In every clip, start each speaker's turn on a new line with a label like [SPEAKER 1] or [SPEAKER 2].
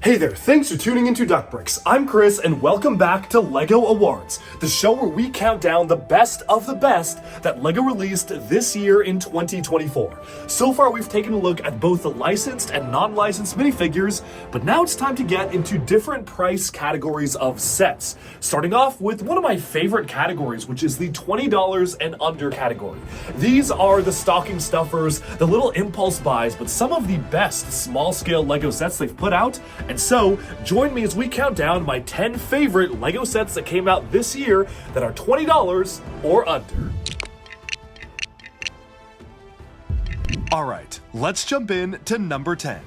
[SPEAKER 1] Hey there, thanks for tuning into Duckbricks. I'm Chris and welcome back to LEGO Awards, the show where we count down the best of the best that LEGO released this year in 2024. So far we've taken a look at both the licensed and non-licensed minifigures, but now it's time to get into different price categories of sets. Starting off with one of my favorite categories, which is the $20 and under category. These are the stocking stuffers, the little impulse buys, but some of the best small-scale LEGO sets they've put out. And so, join me as we count down my 10 favorite LEGO sets that came out this year that are $20 or under. Alright, let's jump in to number 10.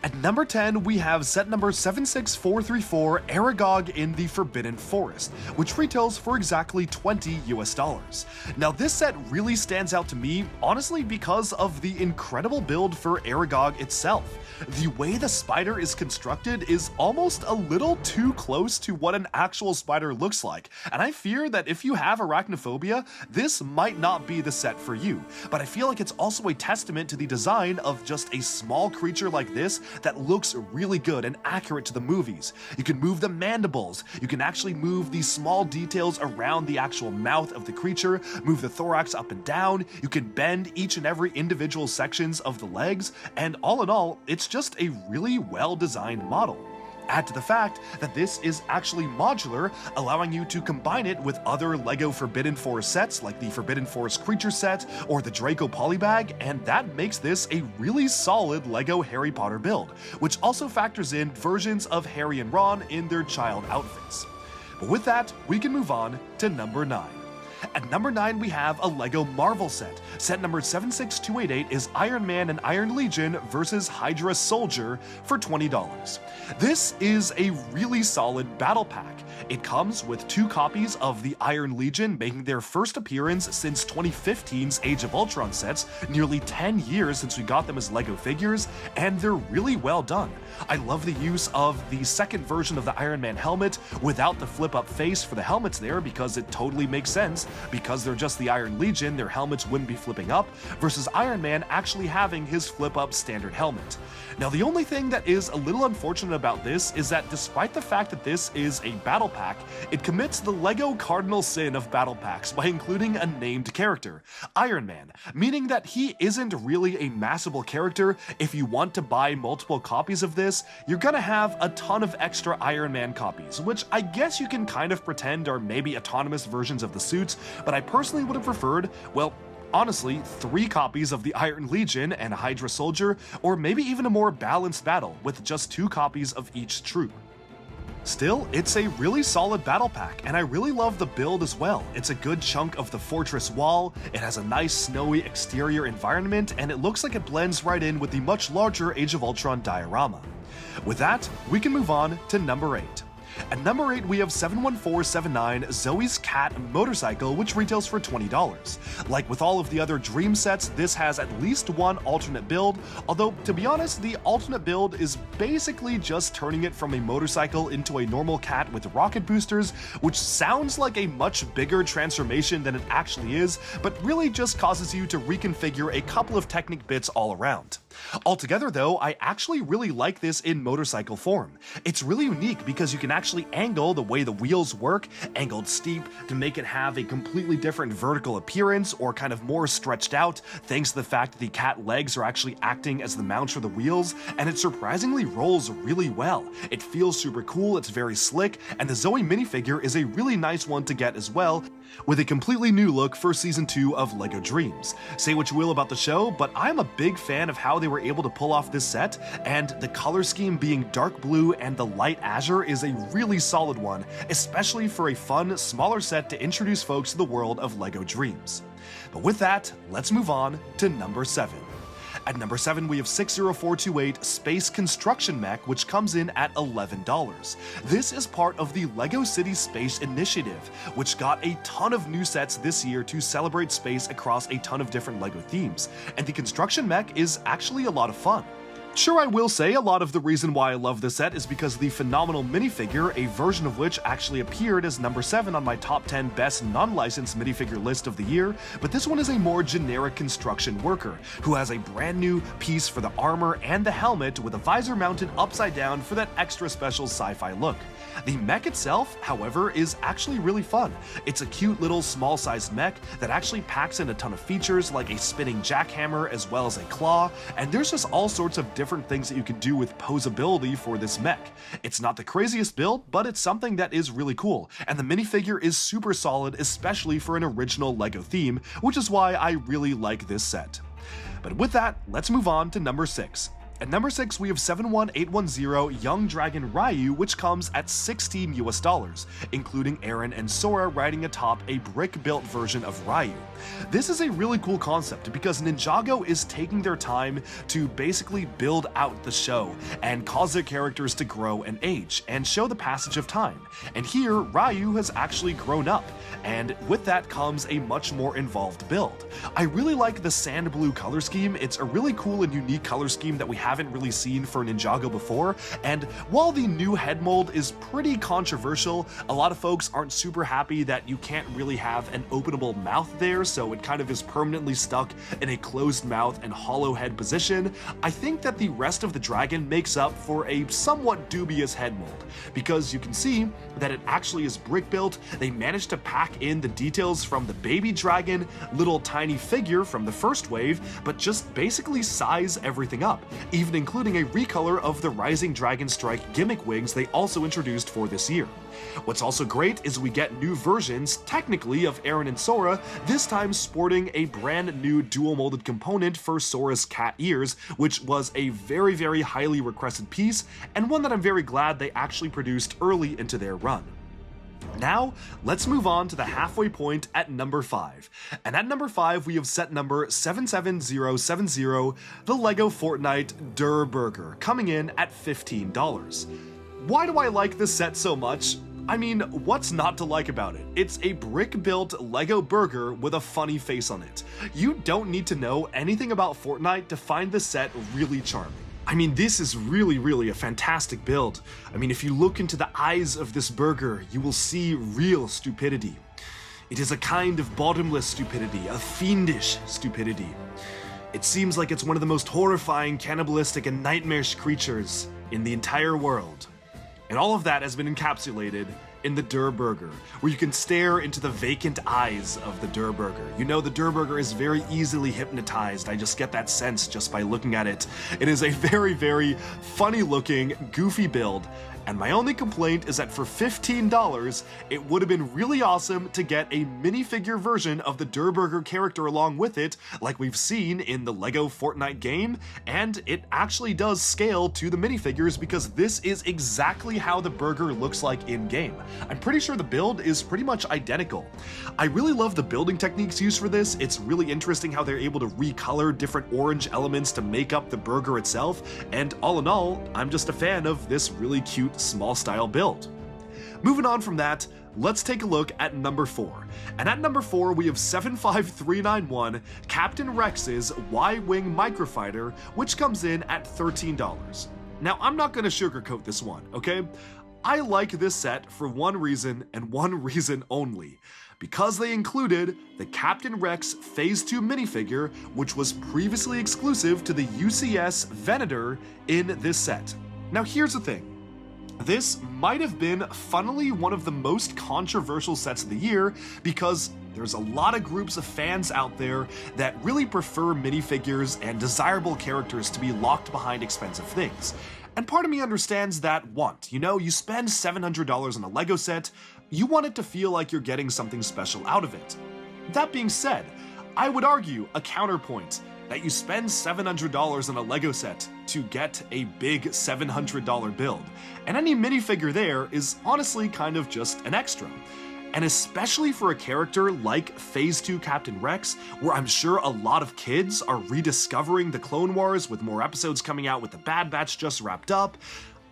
[SPEAKER 1] At number 10, we have set number 76434, Aragog in the Forbidden Forest, which retails for exactly $20 US. Now this set really stands out to me, honestly, because of the incredible build for Aragog itself. The way the spider is constructed is almost a little too close to what an actual spider looks like, and I fear that if you have arachnophobia, this might not be the set for you. But I feel like it's also a testament to the design of just a small creature like this that looks really good and accurate to the movies. You can move the mandibles, you can actually move the small details around the actual mouth of the creature, move the thorax up and down, you can bend each and every individual sections of the legs, and all in all, it's just a really well-designed model. Add to the fact that this is actually modular, allowing you to combine it with other LEGO Forbidden Forest sets like the Forbidden Forest Creature set or the Draco Polybag, and that makes this a really solid LEGO Harry Potter build, which also factors in versions of Harry and Ron in their child outfits. But with that, we can move on to number 9. At number 9, we have a LEGO Marvel set. Set number 76288 is Iron Man and Iron Legion versus Hydra Soldier for $20. This is a really solid battle pack. It comes with 2 copies of the Iron Legion, making their first appearance since 2015's Age of Ultron sets, nearly 10 years since we got them as LEGO figures, and they're really well done. I love the use of the second version of the Iron Man helmet without the flip-up face for the helmets there, because it totally makes sense. Because they're just the Iron Legion, their helmets wouldn't be flipping up, versus Iron Man actually having his flip-up standard helmet. Now the only thing that is a little unfortunate about this is that despite the fact that this is a battle pack, it commits the LEGO cardinal sin of battle packs by including a named character, Iron Man, meaning that he isn't really a massable character. If you want to buy multiple copies of this, you're gonna have a ton of extra Iron Man copies, which I guess you can kind of pretend are maybe autonomous versions of the suits, but I personally would have preferred, well, honestly, 3 copies of the Iron Legion and Hydra Soldier, or maybe even a more balanced battle with just 2 copies of each troop. Still, it's a really solid battle pack, and I really love the build as well. It's a good chunk of the fortress wall, it has a nice snowy exterior environment, and it looks like it blends right in with the much larger Age of Ultron diorama. With that, we can move on to number 8. At number 8, we have 71479, Zoey's Cat Motorcycle, which retails for $20. Like with all of the other Dream sets, this has at least one alternate build, although to be honest, the alternate build is basically just turning it from a motorcycle into a normal cat with rocket boosters, which sounds like a much bigger transformation than it actually is, but really just causes you to reconfigure a couple of Technic bits all around. Altogether though, I actually really like this in motorcycle form. It's really unique because you can actually angle the way the wheels work, angled steep, to make it have a completely different vertical appearance or kind of more stretched out, thanks to the fact that the cat legs are actually acting as the mounts for the wheels, and it surprisingly rolls really well. It feels super cool, it's very slick, and the Zoey minifigure is a really nice one to get as well, with a completely new look for Season 2 of LEGO Dreams. Say what you will about the show, but I'm a big fan of how they were able to pull off this set, and the color scheme being dark blue and the light azure is a really solid one, especially for a fun, smaller set to introduce folks to the world of LEGO Dreams. But with that, let's move on to number 7. At number 7, we have 60428 Space Construction Mech, which comes in at $11. This is part of the LEGO City Space Initiative, which got a ton of new sets this year to celebrate space across a ton of different LEGO themes, and the construction mech is actually a lot of fun. Sure, I will say a lot of the reason why I love this set is because the phenomenal minifigure, a version of which actually appeared as number 7 on my top 10 best non-licensed minifigure list of the year, but this one is a more generic construction worker, who has a brand new piece for the armor and the helmet with a visor mounted upside down for that extra special sci-fi look. The mech itself, however, is actually really fun. It's a cute little small-sized mech that actually packs in a ton of features like a spinning jackhammer as well as a claw, and there's just all sorts of different things that you can do with posability for this mech. It's not the craziest build, but it's something that is really cool, and the minifigure is super solid, especially for an original LEGO theme, which is why I really like this set. But with that, let's move on to number 6. At number 6, we have 71810 Young Dragon Riyu, which comes at $16 US, including Eren and Sora riding atop a brick-built version of Riyu. This is a really cool concept because Ninjago is taking their time to basically build out the show and cause their characters to grow and age and show the passage of time. And here, Riyu has actually grown up, and with that comes a much more involved build. I really like the sand blue color scheme. It's a really cool and unique color scheme that we haven't really seen for Ninjago before, and while the new head mold is pretty controversial, a lot of folks aren't super happy that you can't really have an openable mouth there, so it kind of is permanently stuck in a closed mouth and hollow head position. I think that the rest of the dragon makes up for a somewhat dubious head mold, because you can see that it actually is brick built. They managed to pack in the details from the baby dragon, little tiny figure from the first wave, but just basically size everything up, even including a recolor of the Rising Dragon Strike gimmick wings they also introduced for this year. What's also great is we get new versions, technically, of Eren and Sora, this time sporting a brand new dual molded component for Sora's cat ears, which was a very, very highly requested piece, and one that I'm very glad they actually produced early into their run. Now, let's move on to the halfway point at number 5. And at number 5, we have set number 77070, the LEGO Fortnite Durrr Burger, coming in at $15. Why do I like this set so much? I mean, what's not to like about it? It's a brick-built LEGO burger with a funny face on it. You don't need to know anything about Fortnite to find the set really charming. I mean, this is really a fantastic build. I mean, if you look into the eyes of this burger, you will see real stupidity. It is a kind of bottomless stupidity, a fiendish stupidity. It seems like it's one of the most horrifying, cannibalistic, and nightmarish creatures in the entire world. And all of that has been encapsulated in the Durrr Burger, where you can stare into the vacant eyes of the Durrr Burger. You know, the Durrr Burger is very easily hypnotized. I just get that sense just by looking at it. It is a very funny looking, goofy build. And my only complaint is that for $15, it would have been really awesome to get a minifigure version of the Durrr Burger character along with it, like we've seen in the LEGO Fortnite game, and it actually does scale to the minifigures because this is exactly how the burger looks like in-game. I'm pretty sure the build is pretty much identical. I really love the building techniques used for this. It's really interesting how they're able to recolor different orange elements to make up the burger itself, and all in all, I'm just a fan of this really cute small style build. Moving on from that, let's take a look at number 4. And at number 4, we have 75391 Captain Rex's Y-Wing Microfighter, which comes in at $13. Now, I'm not going to sugarcoat this one, okay? I like this set for one reason and one reason only. Because they included the Captain Rex Phase 2 minifigure, which was previously exclusive to the UCS Venator in this set. Now here's the thing. This might have been, funnily, one of the most controversial sets of the year because there's a lot of groups of fans out there that really prefer minifigures and desirable characters to be locked behind expensive things. And part of me understands that want. You know, you spend $700 on a LEGO set, you want it to feel like you're getting something special out of it. That being said, I would argue a counterpoint that you spend $700 on a LEGO set to get a big $700 build, and any minifigure there is honestly kind of just an extra. And especially for a character like Phase 2 Captain Rex, where I'm sure a lot of kids are rediscovering the Clone Wars with more episodes coming out with the Bad Batch just wrapped up,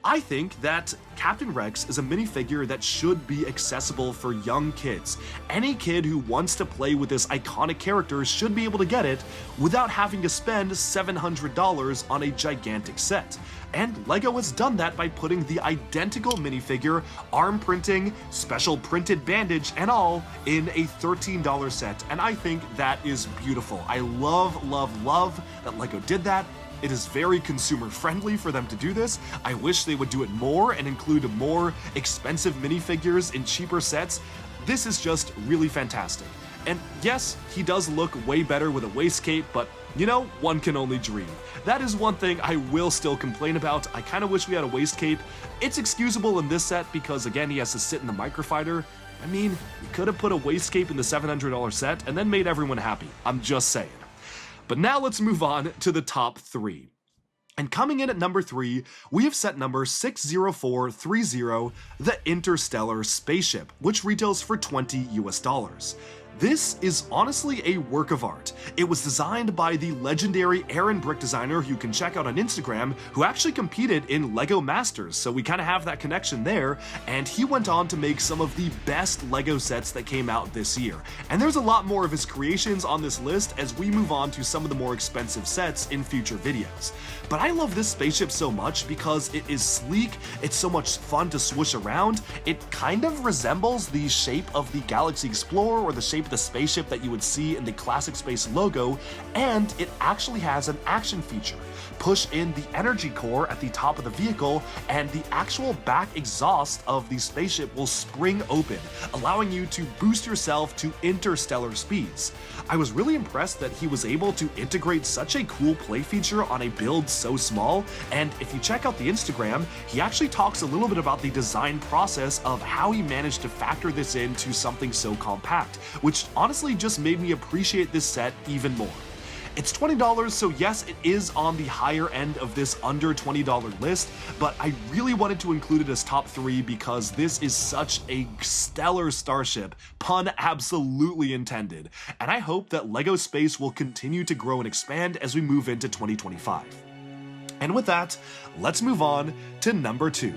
[SPEAKER 1] I think that Captain Rex is a minifigure that should be accessible for young kids. Any kid who wants to play with this iconic character should be able to get it without having to spend $700 on a gigantic set. And LEGO has done that by putting the identical minifigure, arm printing, special printed bandage, and all in a $13 set, and I think that is beautiful. I love, love, love that LEGO did that. It is very consumer friendly for them to do this. I wish they would do it more and include more expensive minifigures in cheaper sets. This is just really fantastic. And yes, he does look way better with a waist cape, but you know, one can only dream. That is one thing I will still complain about. I kind of wish we had a waist cape. It's excusable in this set because, again, he has to sit in the Microfighter. I mean, you could have put a waist cape in the $700 set and then made everyone happy. I'm just saying. But now let's move on to the top 3. And coming in at number 3, we have set number 60430, the Interstellar Spaceship, which retails for $20 US. This is honestly a work of art. It was designed by the legendary Aaron Brick designer, who you can check out on Instagram, who actually competed in LEGO Masters, so we kind of have that connection there, and he went on to make some of the best LEGO sets that came out this year. And there's a lot more of his creations on this list as we move on to some of the more expensive sets in future videos. But I love this spaceship so much because it is sleek, it's so much fun to swoosh around, it kind of resembles the shape of the Galaxy Explorer or the shape of the spaceship that you would see in the Classic Space logo, and it actually has an action feature. Push in the energy core at the top of the vehicle, and the actual back exhaust of the spaceship will spring open, allowing you to boost yourself to interstellar speeds. I was really impressed that he was able to integrate such a cool play feature on a build so small, and if you check out the Instagram, he actually talks a little bit about the design process of how he managed to factor this into something so compact, which honestly just made me appreciate this set even more. It's $20, so yes, it is on the higher end of this under $20 list, but I really wanted to include it as top 3 because this is such a stellar starship, pun absolutely intended, and I hope that LEGO Space will continue to grow and expand as we move into 2025. And with that, let's move on to number 2.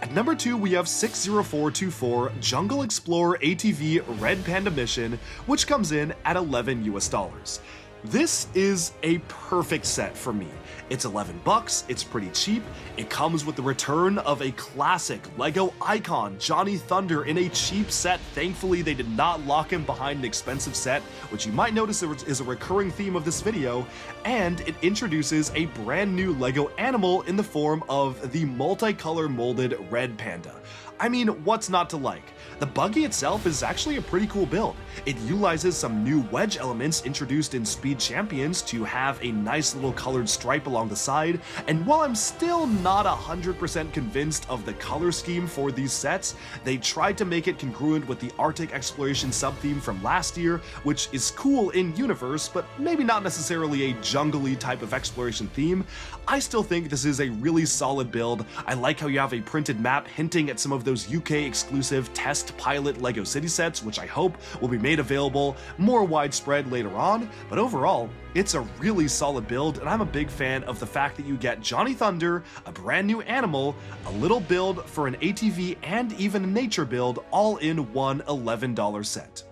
[SPEAKER 1] At number 2, we have 60424 Jungle Explorer ATV Red Panda Mission, which comes in at $11 US. This is a perfect set for me. It's $11, it's pretty cheap, it comes with the return of a classic LEGO icon, Johnny Thunder, in a cheap set. Thankfully, they did not lock him behind an expensive set, which you might notice is a recurring theme of this video, and it introduces a brand new LEGO animal in the form of the multicolor molded Red Panda. I mean, what's not to like? The buggy itself is actually a pretty cool build. It utilizes some new wedge elements introduced in Speed Champions to have a nice little colored stripe along the side, and while I'm still not 100% convinced of the color scheme for these sets, they tried to make it congruent with the Arctic exploration sub-theme from last year, which is cool in universe, but maybe not necessarily a jungle-y type of exploration theme. I still think this is a really solid build. I like how you have a printed map hinting at some of those UK exclusive test pilot LEGO city sets, which I hope will be made available more widespread later on, but overall, it's a really solid build, and I'm a big fan of the fact that you get Johnny Thunder, a brand new animal, a little build for an ATV, and even a nature build all in one $11 set.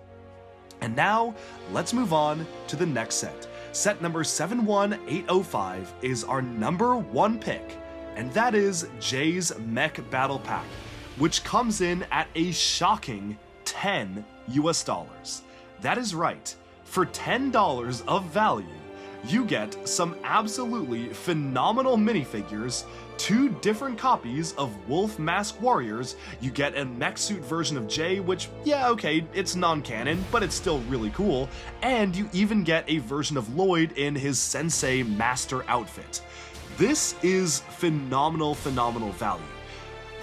[SPEAKER 1] And now, let's move on to the next set. Set number 71805 is our number 1 pick, and that is Jay's Mech Battle Pack, which comes in at a shocking $10 US. That is right, for $10 of value, you get some absolutely phenomenal minifigures, 2 different copies of Wolf Mask Warriors, you get a mech suit version of Jay, which, yeah, okay, it's non-canon, but it's still really cool, and you even get a version of Lloyd in his Sensei Master outfit. This is phenomenal, phenomenal value.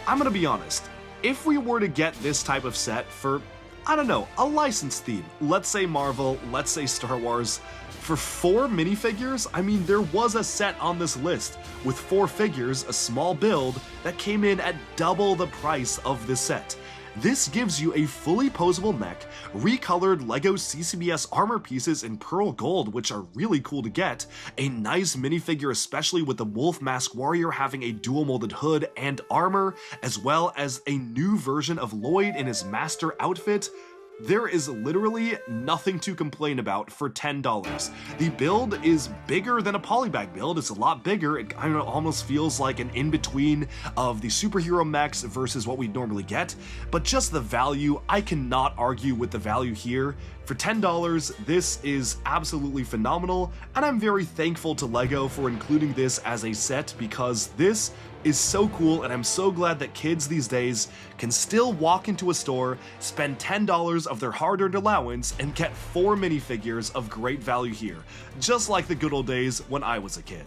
[SPEAKER 1] I'm gonna be honest, if we were to get this type of set for, I don't know, a licensed theme, let's say Marvel, let's say Star Wars, for 4 minifigures, I mean, there was a set on this list with 4 figures, a small build, that came in at double the price of this set. This gives you a fully posable mech, recolored LEGO CCBS armor pieces in pearl gold, which are really cool to get, a nice minifigure especially with the Wolf Mask Warrior having a dual molded hood and armor, as well as a new version of Lloyd in his master outfit. There is literally nothing to complain about for $10. The build is bigger than a polybag build. It's a lot bigger. It kind of almost feels like an in-between of the superhero mechs versus what we normally get, but just the value, I cannot argue with the value here. For $10, this is absolutely phenomenal, and I'm very thankful to LEGO for including this as a set because this is so cool, and I'm so glad that kids these days can still walk into a store, spend $10 of their hard-earned allowance, and get 4 minifigures of great value here, just like the good old days when I was a kid.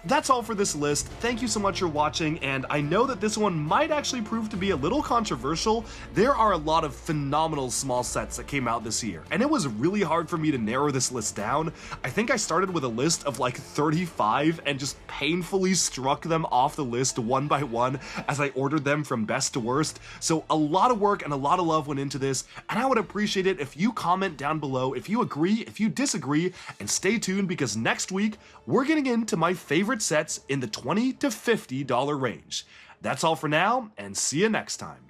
[SPEAKER 1] That's all for this list. Thank you so much for watching, and I know that this one might actually prove to be a little controversial. There are a lot of phenomenal small sets that came out this year, and it was really hard for me to narrow this list down. I think I started with a list of like 35 and just painfully struck them off the list one by one as I ordered them from best to worst. So a lot of work and a lot of love went into this, and I would appreciate it if you comment down below if you agree, if you disagree, and stay tuned because next week we're getting into my favorite sets in the $20 to $50 range. That's all for now, and see you next time.